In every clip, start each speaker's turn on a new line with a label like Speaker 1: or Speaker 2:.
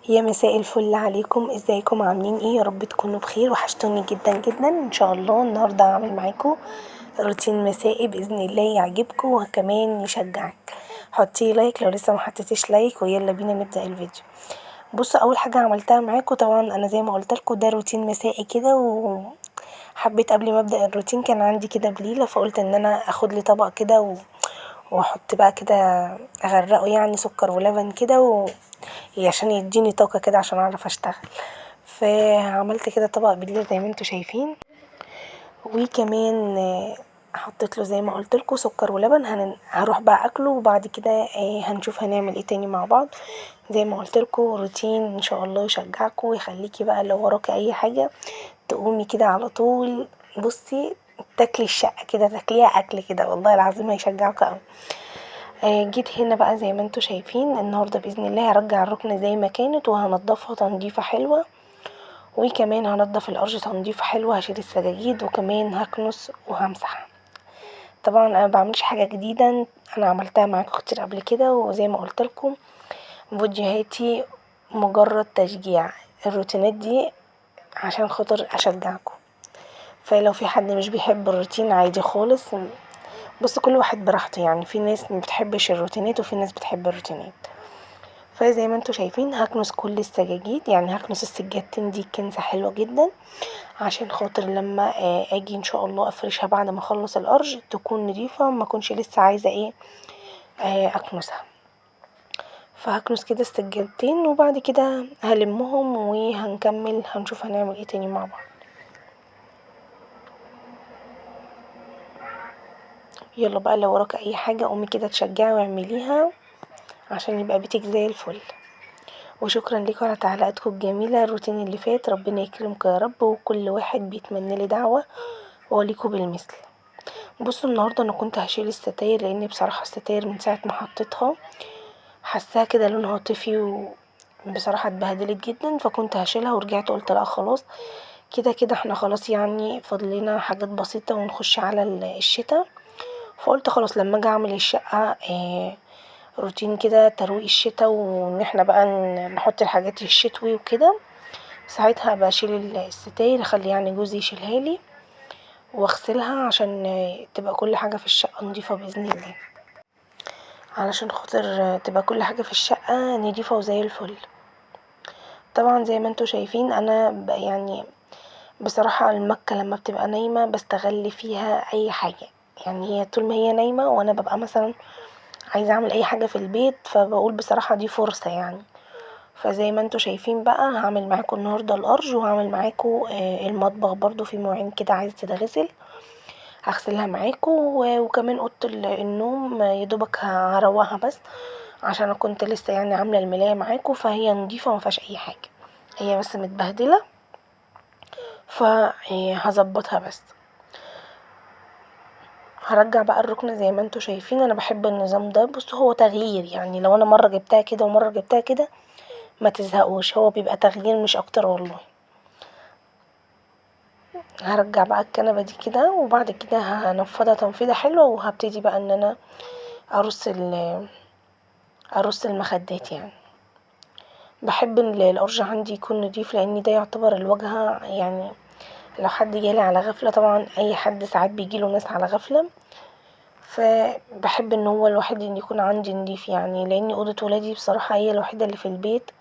Speaker 1: يا مساء الفل عليكم، ازيكم عاملين ايه؟ يا رب تكونوا بخير. وحشتوني جدا جدا. ان شاء الله النهارده هعمل معاكم روتين مسائي باذن الله يعجبكم وكمان يشجعك. حطي لايك لو لسه ما حطيتيش لايك، ويلا بينا نبدا الفيديو. بصوا، اول حاجه عملتها معاكم طبعا انا زي ما قلت لكم ده روتين مسائي كده، وحبيت قبل ما ابدا الروتين كان عندي كده بليله، فقلت ان انا اخد لي طبق كده واحط بقى كده، اغرقه يعني سكر ولبن كده عشان يديني طاقة كده عشان اعرف اشتغل. فعملت كده طبق بالليل زي ما انتوا شايفين، وكمان حطيت له زي ما قلت لكم سكر ولبن. هروح بقى اكله، وبعد كده هنشوف هنعمل ايه تاني مع بعض. زي ما قلت لكم روتين ان شاء الله يشجعكم ويخليكي بقى لو وراكي اي حاجة تقومي كده على طول. بصي، تاكلي الشقة كده، تاكليها اكل كده، والله العظيم هيشجعك قوي. جيت هنا بقى زي ما انتوا شايفين النهارده باذن الله هرجع الركنه زي ما كانت، وهنضفها تنظيفه حلوه، وكمان هنضف الارض تنظيفه حلوه، هشيل السجاجيد وكمان هكنس وهمسح. طبعا انا مبعملش حاجه جديده، انا عملتها معاكم كتير قبل كده، وزي ما قلت لكم فيديوهاتي مجرد تشجيع. الروتينات دي عشان خاطر اشجعكم، فلو في حد مش بيحب الروتين عادي خالص. بص، كل واحد براحته يعني، في ناس ما بتحبش الروتينات وفي ناس بتحب الروتينات. فزي ما انتوا شايفين هكنس كل السجاجيد، يعني هكنس السجادتين دي كنسة حلوة جدا، عشان خاطر لما اجي ان شاء الله افرشها بعد ما اخلص الارج تكون نضيفة، ما اكونش لسه عايزة اكنسها. فهكنس كده السجادتين، وبعد كده هلمهم وهنكمل هنشوف هنعمل ايه تاني مع بعض. يلا بقى لو وراك اي حاجة قومي كده تشجعي واعمليها عشان يبقى بيتك زي الفل. وشكرا لكم على تعليقاتكم الجميلة. الروتين اللي فات ربنا يكرمكم يا رب، وكل واحد بيتمنى لي دعوة وليكم بالمثل. بصوا، النهارده انا كنت هشيل الستاير لان بصراحة الستاير من ساعة ما حطيتها حاساها كده لونها طفي، وبصراحة اتبهدلت جدا، فكنت هشيلها ورجعت قلت لا خلاص كده كده احنا خلاص يعني فاضلنا حاجات بسيطة ونخش على الشتاء. فقلت خلاص لما اجي اعمل الشقة روتين كده ترويق الشتاء، وان احنا بقى نحط الحاجات الشتوي وكده، ساعتها بشيل الستاير، اخلي يعني جوزي يشيلها لي واغسلها عشان تبقى كل حاجة في الشقة نضيفة بإذن الله، علشان خاطر تبقى كل حاجة في الشقة نضيفة وزي الفل. طبعا زي ما انتوا شايفين انا يعني بصراحة المكة لما بتبقى نايمة بستغل فيها اي حاجة، يعني هي طول ما هي نايمة وانا ببقى مثلا عايزة اعمل اي حاجة في البيت، فبقول بصراحة دي فرصة يعني. فزي ما انتوا شايفين بقى هعمل معاكم النهاردة الارج، وهعمل معاكم المطبخ برضو في مواعين كده عايزة تتغسل هغسلها معاكم، وكمان اوضه النوم يدوبك هروقها بس، عشان انا كنت لسه يعني عامله الملايه معاكم، فهي نضيفه مفيهاش اي حاجه، هي بس متبهدله فهظبطها بس. هرجع بقى الركنه زي ما انتوا شايفين، انا بحب النظام ده. بصوا، هو تغيير يعني، لو انا مره جبتها كده ومره جبتها كده ما تزهقوش، هو بيبقى تغيير مش اكتر والله. هرجع بقى الكنبه دي كده، وبعد كده هنفضها تنفيضه حلوه، وهبتدي بقى ان انا ارص ارص المخدات يعني. بحب ان الارج عندي يكون نضيف، لان ده يعتبر الواجهة يعني. لو حد جالي على غفلة، طبعا اي حد ساعات بيجيله ناس على غفلة، فبحب ان هو الواحد ان يكون عندي نضيف يعني، لان اوضة ولادي بصراحة هي الوحيدة اللي في البيت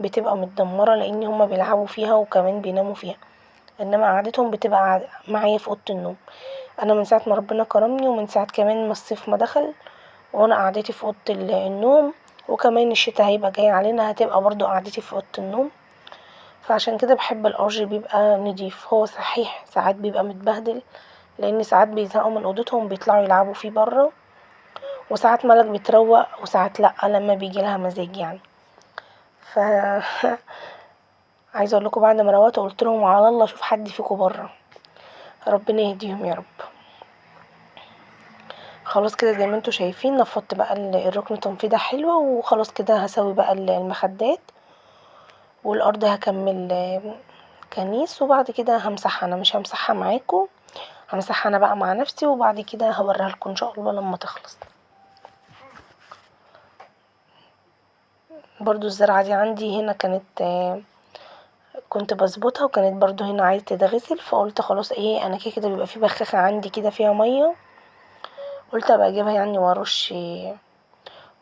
Speaker 1: بتبقى متدمرة، لان هما بيلعبوا فيها وكمان بيناموا فيها، انما قعدتهم بتبقى معايا في اوضة النوم. انا من ساعة ما ربنا كرمني، ومن ساعة كمان ما الصيف ما دخل، وانا قعدتي في اوضة النوم، وكمان الشتا هيبقى جاي علينا هتبقى برضو قعدتي في اوضة النوم. فعشان كده بحب الارج بيبقى نضيف. هو صحيح ساعات بيبقى متبهدل، لان ساعات بيزهقوا من اوضتهم بيطلعوا يلعبوا فيه بره، وساعات ملك بتروق وساعات لا لما بيجي لها مزاج يعني. ف عايزه اقول لكم بعد ما روقت قلت لهم على الله اشوف حد فيكم بره، ربنا يهديهم يا رب. خلاص كده زي ما انتوا شايفين نفضت بقى الركن تنفيضه حلوه، وخلاص كده هسوي بقى المخدات، والارض هكمل كنيس، وبعد كده همسحها. انا مش همسحها معاكم، همسحها انا بقى مع نفسي، وبعد كده هوريها لكم ان شاء الله لما تخلص. برضو الزرعة دي عندي هنا كانت كنت بظبطها، وكانت برضو هنا عايزة تتغسل، فقلت خلاص ايه انا كده بيبقى في بخاخة عندي كده فيها مية، قلت ابقى اجيبها يعني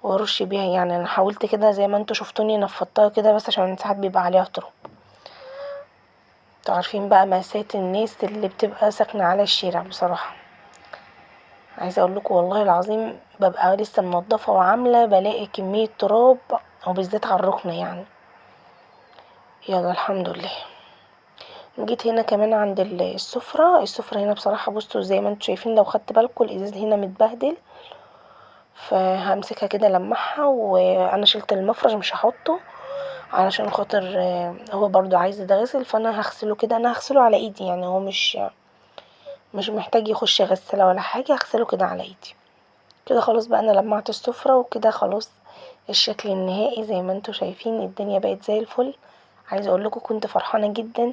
Speaker 1: وارش بيها. يعني انا حاولت كده زي ما انتوا شفتوني نفضتها كده بس عشان ساعات بيبقى عليها تراب. انتوا عارفين بقى مأساة الناس اللي بتبقى ساكنة على الشارع بصراحة. عايزة اقولكوا والله العظيم ببقى لسه منضفة وعاملة بلاقي كمية تراب، وبالذات على الركنة يعني. يلا الحمد لله. جيت هنا كمان عند السفرة هنا بصراحة. بصوا زي ما انتوا شايفين، لو خدت بالكم الازاز هنا متبهدل، فهمسكها كده لمعها، وانا شلت المفرش مش هحطه علشان خاطر هو برضو عايز يتغسل، فانا هغسله كده. انا هغسله على ايدي يعني، هو مش محتاج يخش غسالة ولا حاجة، هغسله كده على ايدي. كده خلاص بقى انا لمعت السفرة، وكده خلاص الشكل النهائي زي ما انتوا شايفين الدنيا بقت زي الفل. عايزه اقول لكم كنت فرحانه جدا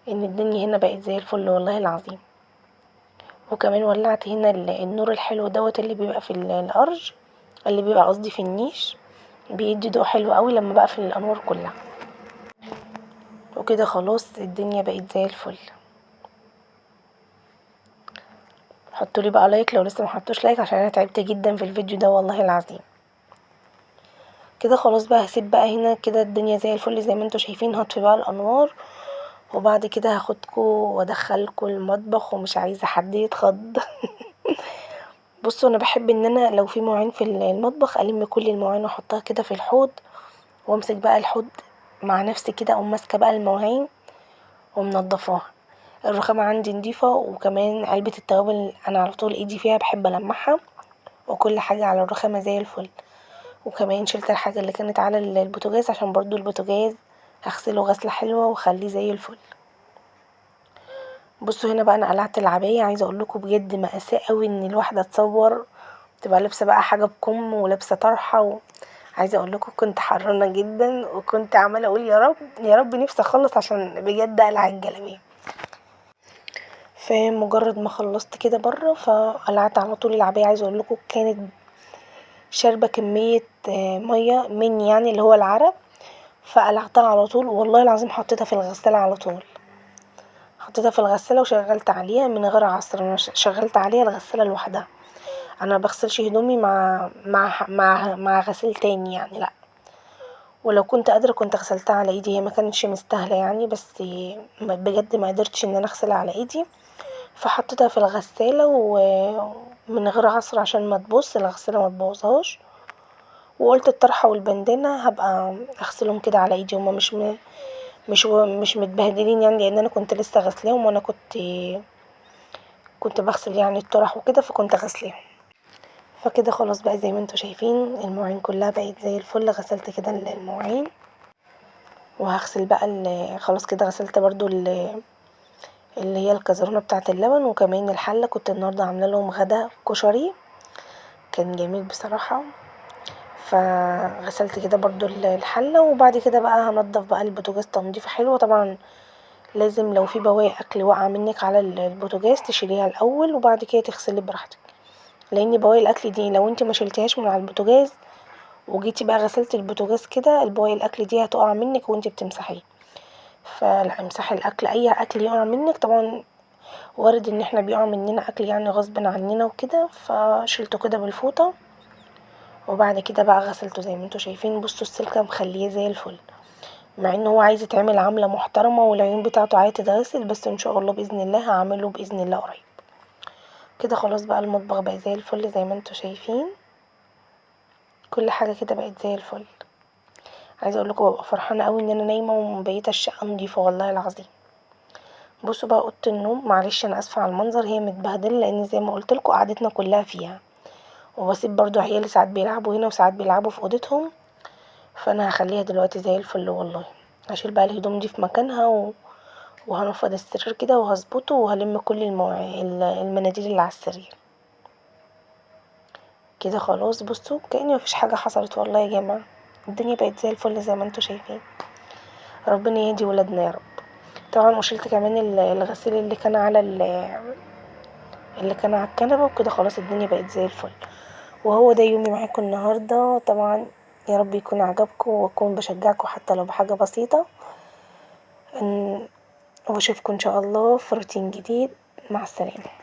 Speaker 1: ان الدنيا هنا بقت زي الفل والله العظيم. وكمان ولعت هنا النور الحلو دوت اللي بيبقى في الارج، اللي بيبقى قصدي في النيش، بيدي ضوء حلو قوي لما بقى في الانوار كلها. وكده خلاص الدنيا بقت زي الفل. حطولي بقى لايك لو لسه محطوش لايك، عشان انا تعبت جدا في الفيديو ده والله العظيم. كده خلاص بقى هسيب بقى هنا كده الدنيا زي الفل زي ما انتوا شايفين. هطفي بقى الانوار، وبعد كده هاخدكوا وادخلكوا المطبخ، ومش عايزه حد يتخض. بصوا انا بحب ان انا لو في مواعين في المطبخ الم كل المواعين واحطها كده في الحوض، وامسك بقى الحوض مع نفسي كده، اقوم ماسكه بقى المواعين ومنضفاها. الرخامه عندي نضيفه، وكمان علبه التوابل انا على طول ايدي فيها بحب المعها، وكل حاجه على الرخامه زي الفل. وكمان شلت الحاجه اللي كانت على البوتاجاز عشان برضو البوتاجاز هغسله غسله حلوه واخليه زي الفل. بصوا هنا بقى انا قلعت العبايه. عايزه اقول لكم بجد مأساة قوي ان الواحده تصور تبقى لابسه بقى حاجه بكم ولابسه طرحه عايزه اقول لكم كنت حرانه جدا، وكنت عماله اقول يا رب يا رب نفسي اخلص عشان بجد اقلع الجلابيه. فمجرد ما خلصت كده بره فقلعت على طول العبايه. عايزه اقول لكم كانت شاربه كميه ميه مني يعني اللي هو العرق، فقلعتها على طول والله العظيم. حطيتها في الغساله على طول، حطيتها في الغساله وشغلت عليها من غير عصر. انا شغلت عليها الغساله لوحدها. انا بغسلش هدومي مع غسيل تاني يعني، لا. ولو كنت قادره كنت غسلتها على ايدي، هي ما كانتش مستاهله يعني، بس بجد ما قدرتش ان انا اغسلها على ايدي، فحطيتها في الغساله ومن غير عصر عشان ما تبوظ الغساله ما تبوظهاش. وقلت الطرحه والبندانه هبقى اغسلهم كده على ايدي، هما مش متبهدلين يعني، لان انا كنت لسه غسلاهم، وانا كنت بغسل يعني الطرح وكده، فكنت غسلاهم. فكده خلاص بقى زي ما انتوا شايفين المواعين كلها بقت زي الفل. غسلت كده المواعين، وهغسل بقى خلاص كده غسلت برضو اللي هي الكزرونه بتاعه اللبن، وكمان الحله كنت النهارده عامله لهم غدا كشري كان جميل بصراحه. فغسلت كده برضو الحله، وبعد كده بقى هنضف بقى البوتاجاز تنظيفه حلوه. طبعا لازم لو في بواقي اكل واقعه منك على البوتاجاز تشيليها الاول، وبعد كده تغسلي براحتك، لان بواقي الاكل دي لو انت ما شلتيهاش من على البوتاجاز وجيتي بقى غسلتي البوتاجاز كده، البواقي الاكل دي هتقع منك وانت بتمسحيه. فلا امسحي الاكل، اي اكل يقع منك طبعا وارد ان احنا بيقع مننا اكل يعني غصب عننا وكده، فشلته كده بالفوطه، وبعد كده بقى غسلته زي ما انتوا شايفين. بصوا السلكه مخليه زي الفل، مع ان هو عايز يتعمل عامله محترمه والعيون بتاعته عايزه تتغسل، بس ان شاء الله باذن الله هعمله باذن الله قريب. كده خلاص بقى المطبخ بقى زي الفل زي ما انتوا شايفين، كل حاجه كده بقت زي الفل. عايزه اقول لكم ببقى فرحانه قوي ان انا نايمه ومبيته الشقه نضيفه والله العظيم. بصوا بقى اوضه النوم، معلش انا اسفه على المنظر، هي متبهدله لان زي ما قلت لكم قعدتنا كلها فيها، وبسيب برضو عيالي ساعات بيلعبوا هنا وساعات بيلعبوا في اوضتهم، فانا هخليها دلوقتي زي الفل والله. هشيل بقى الهدوم دي في مكانها وهنفض السرير كده وهظبطه، وهلم كل المناديل اللي على السرير. كده خلاص بصوا كأني مفيش حاجه حصلت والله يا جماعه، الدنيا بقت زي الفل زي ما انتوا شايفين. ربنا يهدي ولادنا يا رب. طبعا وشلت كمان الغسيل اللي كان على الكنبه، وكده خلاص الدنيا بقت زي الفل. وهو ده يومي معاكم النهارده. طبعا يا رب يكون عجبكم واكون بشجعكم حتى لو بحاجة بسيطة. واشوفكم ان شاء الله في روتين جديد. مع السلامة.